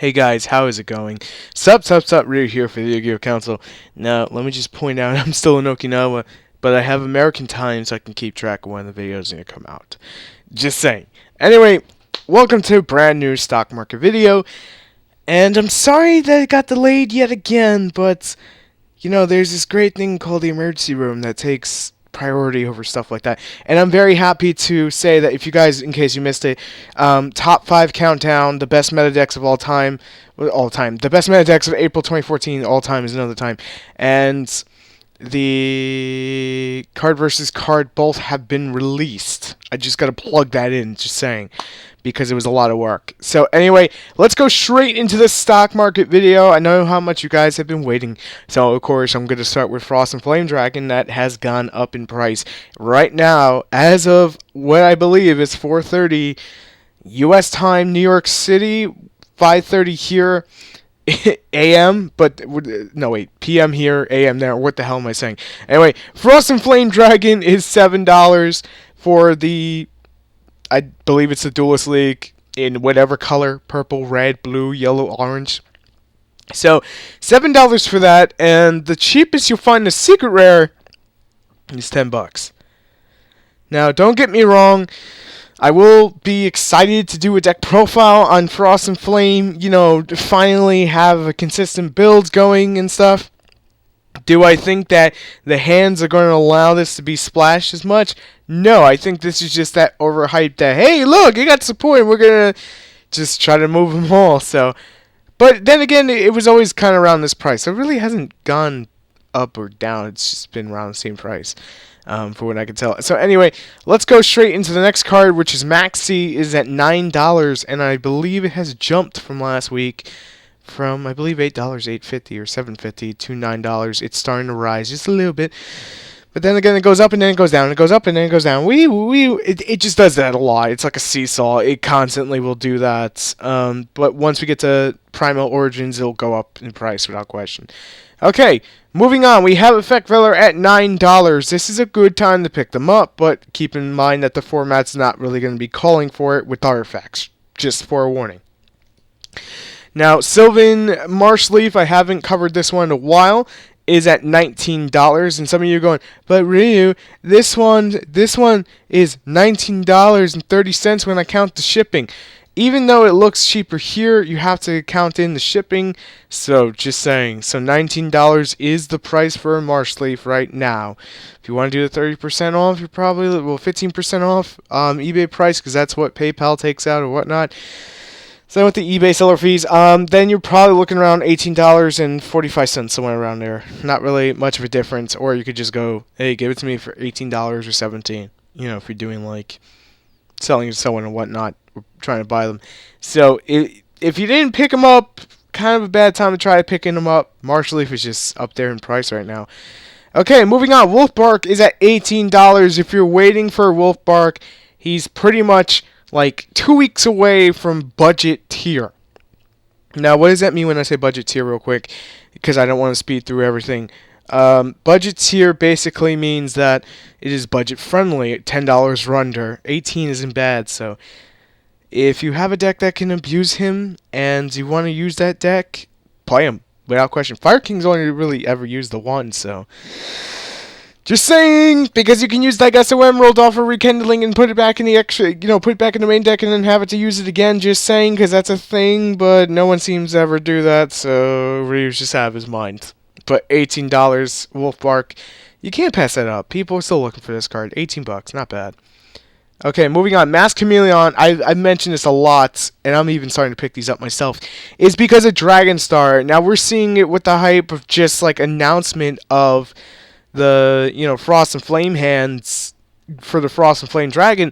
Hey guys, how is it going? Sup, Ryu here for the Yu-Gi-Oh! Council. Now, let me just point out I'm still in Okinawa, but I have American time so I can keep track of when the video is going to come out. Just saying. Anyway, welcome to a brand new stock market video, and I'm sorry that it got delayed yet again, but, there's this great thing called the emergency room that takes priority over stuff like that. And I'm very happy to say that if you guys, in case you missed it, top 5 countdown, the best meta decks of all time, the best meta decks of April 2014 all time is another time, and the card versus card both have been released. I just gotta plug that in, just saying, because it was a lot of work. So anyway, let's go straight into the stock market video. I know how much you guys have been waiting. So of course, I'm going to start with Frost and Flame Dragon. That has gone up in price. Right now, as of what I believe is 4:30 US time, New York City, 5:30 here, AM, but no wait, PM here, AM there. What the hell am I saying? Anyway, Frost and Flame Dragon is $7 for the, I believe it's the Duelist League in whatever color, purple, red, blue, yellow, orange. So $7 for that, and the cheapest you'll find a secret rare is $10. Now, don't get me wrong, I will be excited to do a deck profile on Frost and Flame, to finally have a consistent build going and stuff. Do I think that the hands are going to allow this to be splashed as much? No, I think this is just that overhyped that, hey, look, you got support, and we're going to just try to move them all. So, but then again, it was always kind of around this price. So it really hasn't gone up or down. It's just been around the same price, for what I can tell. So anyway, let's go straight into the next card, which is Maxi, is at $9, and I believe it has jumped from last week. From, I believe, $8, $8.50 or $7.50 to $9. It's starting to rise just a little bit. But then again, it goes up and then it goes down. It goes up and then it goes down. It just does that a lot. It's like a seesaw. It constantly will do that. But once we get to Primal Origins, it'll go up in price without question. Okay, moving on. We have Effect Veller at $9. This is a good time to pick them up, but keep in mind that the format's not really going to be calling for it with our effects. Just for a warning. Now, Sylvan Marshleaf, I haven't covered this one in a while, is at $19. And some of you are going, but Ryu, this one is $19.30 when I count the shipping. Even though it looks cheaper here, you have to count in the shipping. So, just saying. So, $19 is the price for a Marshleaf right now. If you want to do the 30% off, you're probably, 15% off eBay price, because that's what PayPal takes out or whatnot. So with the eBay seller fees, then you're probably looking around $18.45, somewhere around there. Not really much of a difference. Or you could just go, hey, give it to me for $18 or $17. If you're doing like selling to someone and whatnot, or trying to buy them. So if you didn't pick them up, kind of a bad time to try picking them up. Marshleaf is just up there in price right now. Okay, moving on. Wolfbark is at $18. If you're waiting for Wolfbark, he's pretty much like 2 weeks away from budget tier. Now, what does that mean when I say budget tier real quick? Because I don't want to speed through everything. Budget tier basically means that it is budget friendly, $10 or under. 18 isn't bad, so if you have a deck that can abuse him and you want to use that deck, play him without question. Fire King's only really ever used the one, so just saying, because you can use Digesto Emerald off of Rekindling and put it back in the put it back in the main deck and then have it to use it again, just saying, because that's a thing, but no one seems to ever do that, so Ryu's just out of his mind. But $18, Wolfbark, you can't pass that up. People are still looking for this card. $18, not bad. Okay, moving on. Masked Chameleon, I mentioned this a lot, and I'm even starting to pick these up myself, is because of Dragonstar. Now, we're seeing it with the hype of just, like, announcement of the, Frost and Flame hands for the Frost and Flame Dragon.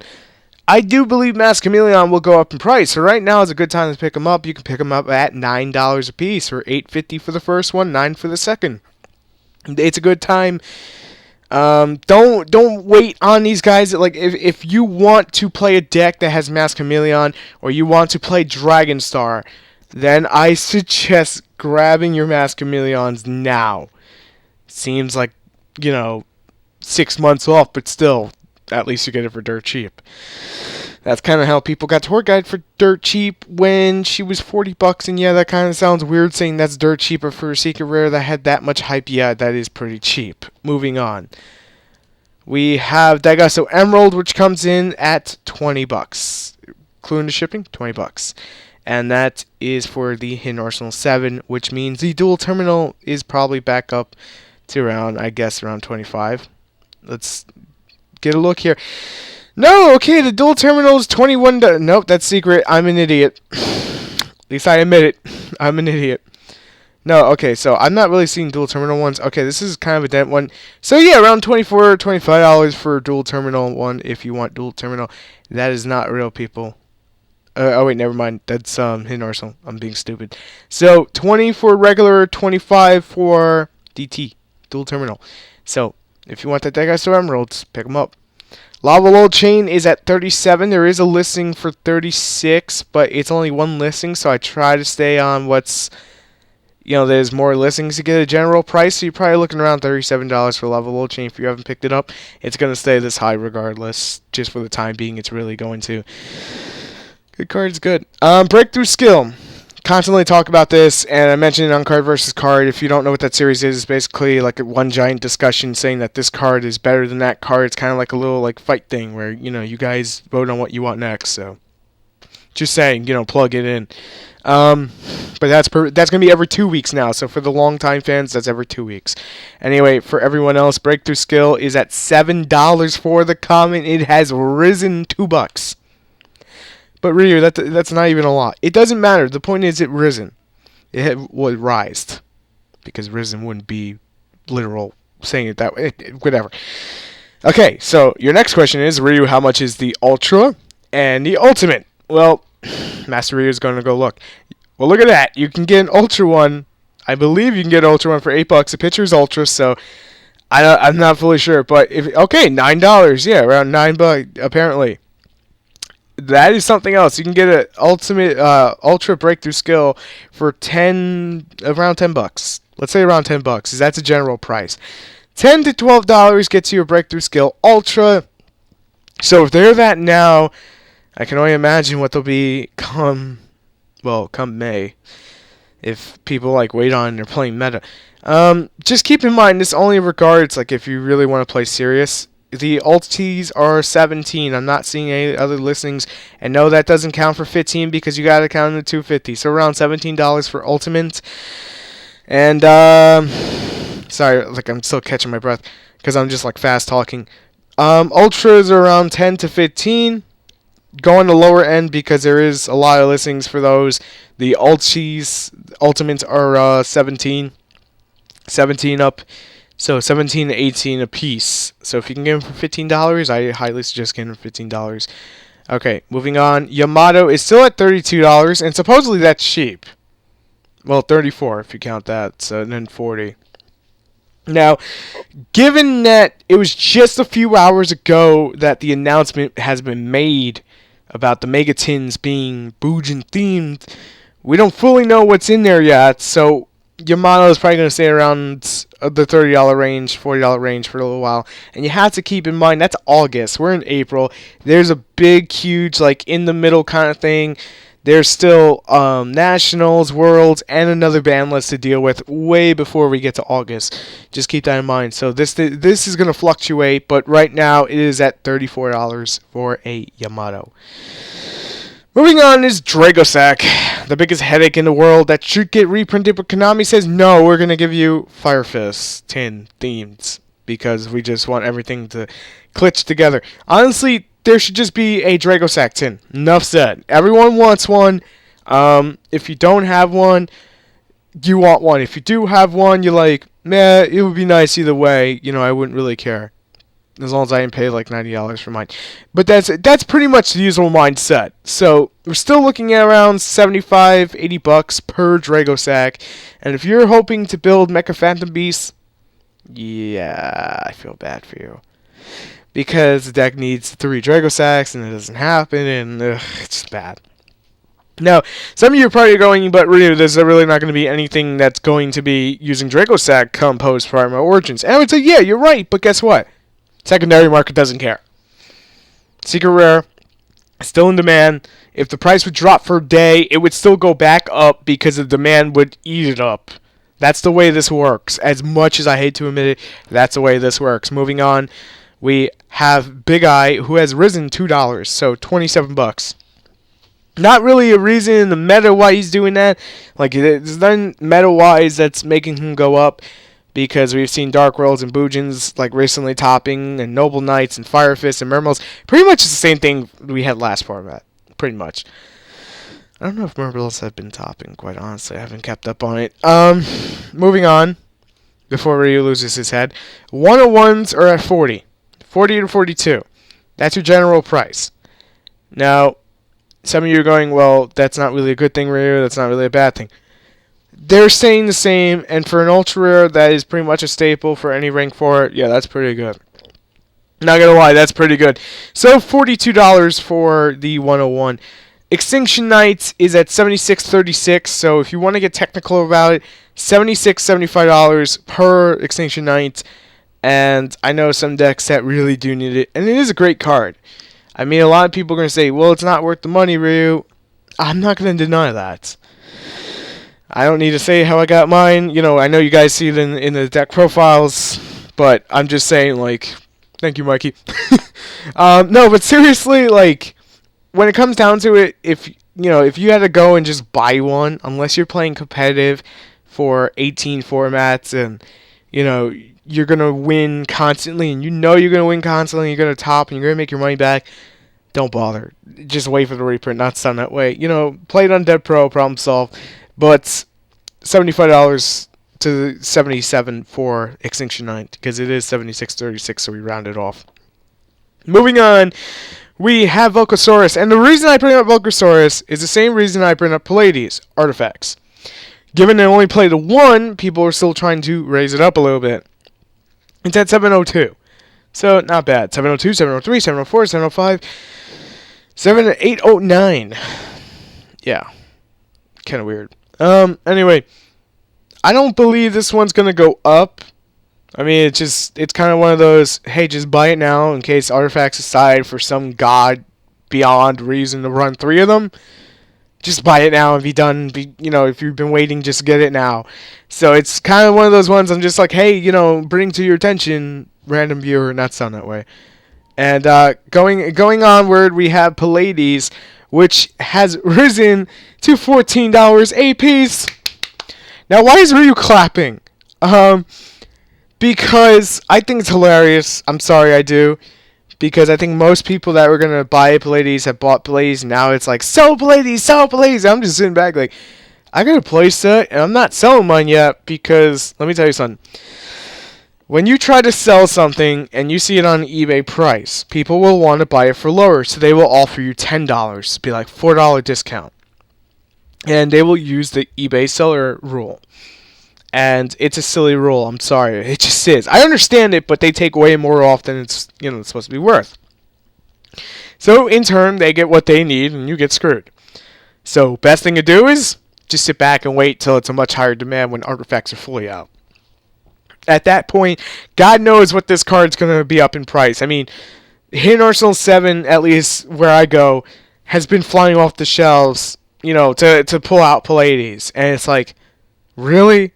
I do believe Masked Chameleon will go up in price. So right now is a good time to pick them up. You can pick them up at $9 a piece, or $8.50 for the first one, $9 for the second. It's a good time. Don't wait on these guys. Like, if you want to play a deck that has Masked Chameleon, or you want to play Dragonstar, then I suggest grabbing your Masked Chameleons now. Seems like 6 months off, but still, at least you get it for dirt cheap. That's kind of how people got to her guide for dirt cheap when she was $40. And yeah, that kind of sounds weird saying that's dirt cheap, but for a secret rare that had that much hype, yeah, that is pretty cheap. Moving on. We have TheYugioh Emerald, which comes in at $20. Including the shipping, $20. And that is for the Hidden Arsenal 7, which means the dual terminal is probably back up to around, I guess, around 25. Let's get a look here. No, okay, the dual terminal is 21. Nope, that's secret. I'm an idiot. At least I admit it. I'm an idiot. No, okay, so I'm not really seeing dual terminal ones. Okay, this is kind of a dent one. So yeah, around $24 or $25 for a dual terminal one if you want dual terminal. That is not real, people. Oh wait, never mind. That's Hidden Arsenal. I'm being stupid. So 20 for regular, 25 for DT, dual terminal. So if you want that TheYugioh Emeralds, pick them up. Lava Load Chain is at 37. There is a listing for 36, but it's only one listing, so I try to stay on what's, there's more listings to get a general price, so you're probably looking around $37 for Lava Load Chain. If you haven't picked it up, it's going to stay this high regardless. Just for the time being, it's really going to. Good card's good. Breakthrough Skill. Constantly talk about this, and I mentioned it on Card versus Card. If you don't know what that series is, it's basically like one giant discussion saying that this card is better than that card. It's kind of like a little fight thing where you guys vote on what you want next. So just saying, plug it in. But that's gonna be every 2 weeks now. So for the long-time fans, that's every 2 weeks. Anyway, for everyone else, Breakthrough Skill is at $7 for the common. It has risen $2. But Ryu, that's not even a lot. It doesn't matter. The point is it risen. It rised. Because risen wouldn't be literal saying it that way. Whatever. Okay, so your next question is, Ryu, how much is the Ultra and the Ultimate? Well, Master Ryu is going to go look. Well, look at that. You can get an Ultra one. I believe you can get an Ultra one for $8. The picture is Ultra, so I'm not fully sure. But okay, $9. Yeah, around $9 apparently. That is something else. You can get an ultimate ultra breakthrough skill for around $10. Let's say around $10, because that's a general price. $10 to $12 gets you a breakthrough skill ultra. So if they're that now, I can only imagine what they'll be come May, if people wait on and they're playing meta. Just keep in mind this only regards if you really want to play serious. The ulties are 17. I'm not seeing any other listings. And no, that doesn't count for 15 because you got to count in the 250. So around $17 for ultimate. And, sorry, I'm still catching my breath because I'm just fast talking. Ultras are around 10 to 15. Going to lower end because there is a lot of listings for those. The ultimates are 17 up. So 17 to 18 a piece. So if you can get them for $15, I highly suggest getting them for $15. Okay, moving on. Yamato is still at $32, and supposedly that's cheap. Well, 34 if you count that, so and then 40. Now, given that it was just a few hours ago that the announcement has been made about the Mega Tins being Bujin themed, we don't fully know what's in there yet, so Yamato is probably going to stay around the $30 range, $40 range for a little while. And you have to keep in mind, that's August. We're in April. There's a big, huge, in the middle kind of thing. There's still Nationals, Worlds, and another ban list to deal with way before we get to August. Just keep that in mind. So this is going to fluctuate, but right now it is at $34 for a Yamato. Moving on is Dragossack, the biggest headache in the world that should get reprinted, but Konami says, no, we're going to give you Fire Fist tin themes because we just want everything to glitch together. Honestly, there should just be a Dragossack tin. Enough said. Everyone wants one. If you don't have one, you want one. If you do have one, you're like, meh, it would be nice either way. I wouldn't really care. As long as I didn't pay $90 for mine. But that's pretty much the usual mindset. So we're still looking at around $75, $80 per Dragossack. And if you're hoping to build Mecha Phantom Beasts, yeah, I feel bad for you. Because the deck needs 3 Dragosacks and it doesn't happen, and it's just bad. Now, some of you are probably going, but really, there's really not going to be anything that's going to be using Dragossack come post-Primo Origins. And I would say, yeah, you're right, but guess what? Secondary market doesn't care. Secret Rare, Still in demand. If the price would drop for a day, it would still go back up because the demand would eat it up. That's the way this works. As much as I hate to admit it, that's the way this works. Moving on, we have Big Eye, who has risen $2, so $27. Not really a reason in the meta why he's doing that. Like, there's nothing meta-wise that's making him go up, because we've seen Dark Worlds and Boojins like recently topping, and Noble Knights and Fire Fists and Mermals. Pretty much the same thing we had last format. Pretty much. I don't know if Mermals have been topping, quite honestly. I haven't kept up on it. Moving on, before Ryu loses his head. 101s are at 40. 40 to 42. That's your general price. Now, some of you are going, well, that's not really a good thing, Ryu. That's not really a bad thing. They're saying the same, and for an ultra rare that is pretty much a staple for any rank 4, yeah, that's pretty good. Not gonna lie, that's pretty good. So $42 for the 101. Extinction Knights is at $76.36, so if you want to get technical about it, $75 per Extinction Knight, and I know some decks that really do need it, and it is a great card. I mean, a lot of people are going to say, well, it's not worth the money, Ryu. I'm not going to deny that. I don't need to say how I got mine. You know, I know you guys see it in the deck profiles, but I'm just saying, like, thank you, Mikey. No, but seriously, like, when it comes down to it, if you had to go and just buy one, unless you're playing competitive for 18 formats and, you know, you're going to win constantly, and you know you're going to win constantly, you're going to top, and you're going to make your money back, don't bother. Just wait for the reprint, not done that way. You know, play it on Dead Pro, problem solved. But $75 to $77 for Extinction Knight, because it is $76.36, so we round it off. Moving on, we have Volcasaurus, and the reason I bring up Volcasaurus is the same reason I bring up Pallades, artifacts. Given they only play the one, people are still trying to raise it up a little bit. It's at 702, so not bad. 702, 703, 704, 705, 809. Yeah, kind of weird. Anyway, I don't believe this one's gonna go up. I mean, it's kind of one of those, hey, just buy it now in case artifacts decide for some god beyond reason to run 3 of them. Just buy it now and be done. If you've been waiting, just get it now. So it's kind of one of those ones I'm just like, hey, bring to your attention, random viewer, not sound that way. And going onward, we have Pallades, which has risen to $14 a piece. Now, why is Ryu clapping? Because I think it's hilarious. I'm sorry, I do. Because I think most people that were going to buy Pallades have bought Pallades. Now it's like, sell Pallades, sell Pallades. I'm just sitting back like, I got a playset, and I'm not selling mine yet because, let me tell you something. When you try to sell something and you see it on eBay price, people will want to buy it for lower. So they will offer you $10, be like $4 discount. And they will use the eBay seller rule. And it's a silly rule. I'm sorry. It just is. I understand it, but they take way more off than it's supposed to be worth. So in turn, they get what they need, and you get screwed. So best thing to do is just sit back and wait till it's a much higher demand when artifacts are fully out. At that point, God knows what this card's going to be up in price. I mean, Hidden Arsenal 7, at least where I go, has been flying off the shelves, to pull out Pallades. And it's like, really?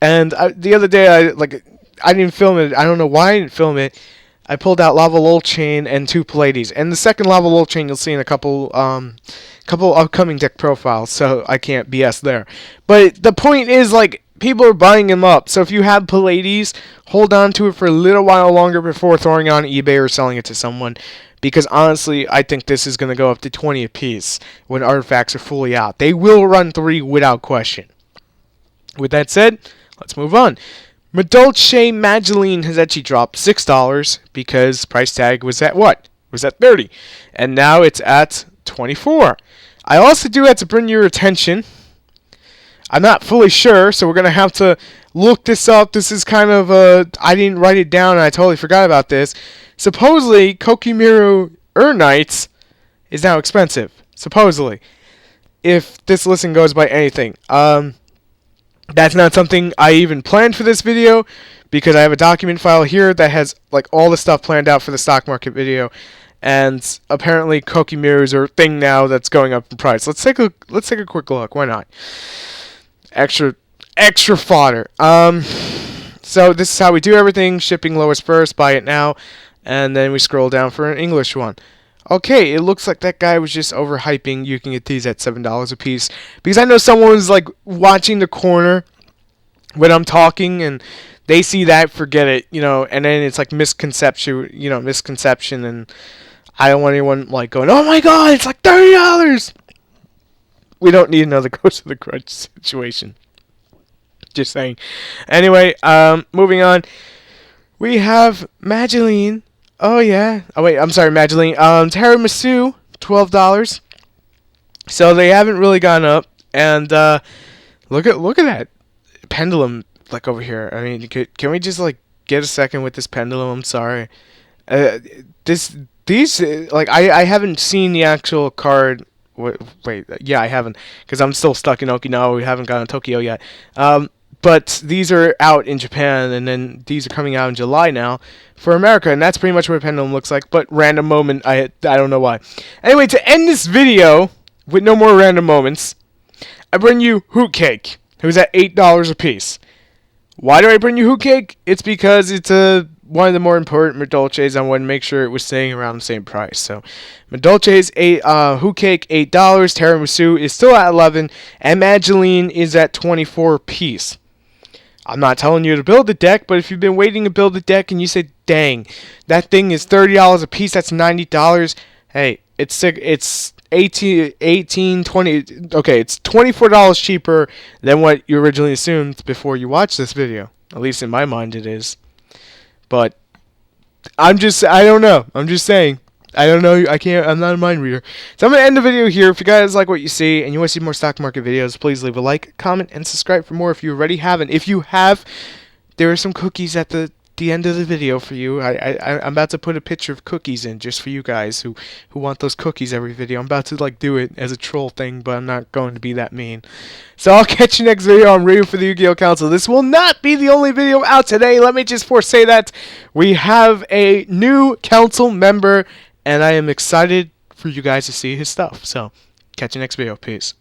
And the other day, I didn't film it. I don't know why I didn't film it. I pulled out Lava Lol Chain and 2 Pallades. And the second Lava Lol Chain you'll see in a couple upcoming deck profiles, so I can't BS there. But the point is, people are buying them up. So if you have Pallades, hold on to it for a little while longer before throwing it on eBay or selling it to someone. Because honestly, I think this is going to go up to 20 a piece when artifacts are fully out. They will run 3 without question. With that said, let's move on. Madolche Mageline has actually dropped $6 because price tag was at what? It was at 30. And now it's at 24. I also do have to bring your attention. I'm not fully sure, so we're going to have to look this up. This is kind of I didn't write it down and I totally forgot about this. Supposedly, Kokimiru Knights is now expensive. Supposedly. If this listen goes by anything. That's not something I even planned for this video, because I have a document file here that has all the stuff planned out for the stock market video, and apparently Koki mirrors are a thing now that's going up in price. Let's take a quick look. Why not? Extra fodder. So this is how we do everything. Shipping lowest first, buy it now, and then we scroll down for an English one. Okay, it looks like that guy was just overhyping. You can get these at $7 a piece, because I know someone's like watching the corner when I'm talking, and they see that, forget it, and then it's like misconception, and I don't want anyone like going, oh my god, it's like $30. We don't need another Ghost of the Crutch situation. Just saying. Anyway, moving on. We have Magdalene. Oh yeah. Oh wait, I'm sorry, Magdalene. Tiramisu, $12. So they haven't really gone up. And look at that pendulum like over here. I mean, can we just like get a second with this pendulum? I'm sorry. These like I haven't seen the actual card. Wait, yeah, I haven't, because I'm still stuck in Okinawa. We haven't gone to Tokyo yet. But these are out in Japan, and then these are coming out in July now for America, and that's pretty much what a pendulum looks like. But random moment, I don't know why. Anyway, to end this video with no more random moments, I bring you Hoot Cake, who's at $8 a piece. Why do I bring you Hoot Cake? It's because it's one of the more important Madolces. I wanted to make sure it was staying around the same price. So, Madolce's Hoot Cake $8, Tiramisu is still at $11, and Magdalene is at $24 a piece. I'm not telling you to build a deck, but if you've been waiting to build a deck and you say, dang, that thing is $30 a piece, that's $90. Hey, it's 18, 20, okay, it's $24 cheaper than what you originally assumed before you watched this video. At least in my mind it is. But I don't know. I'm just saying. I don't know. I'm not a mind reader. So I'm going to end the video here. If you guys like what you see and you want to see more stock market videos, please leave a like, comment, and subscribe for more if you already haven't. If you have, there are some cookies at the end of the video for you. I'm about to put a picture of cookies in just for you guys who want those cookies every video. I'm about to like do it as a troll thing, but I'm not going to be that mean. So I'll catch you next video. I'm Ryu for the Yu-Gi-Oh! Council. This will not be the only video out today. Let me just say that we have a new council member, and I am excited for you guys to see his stuff. So catch you next video. Peace.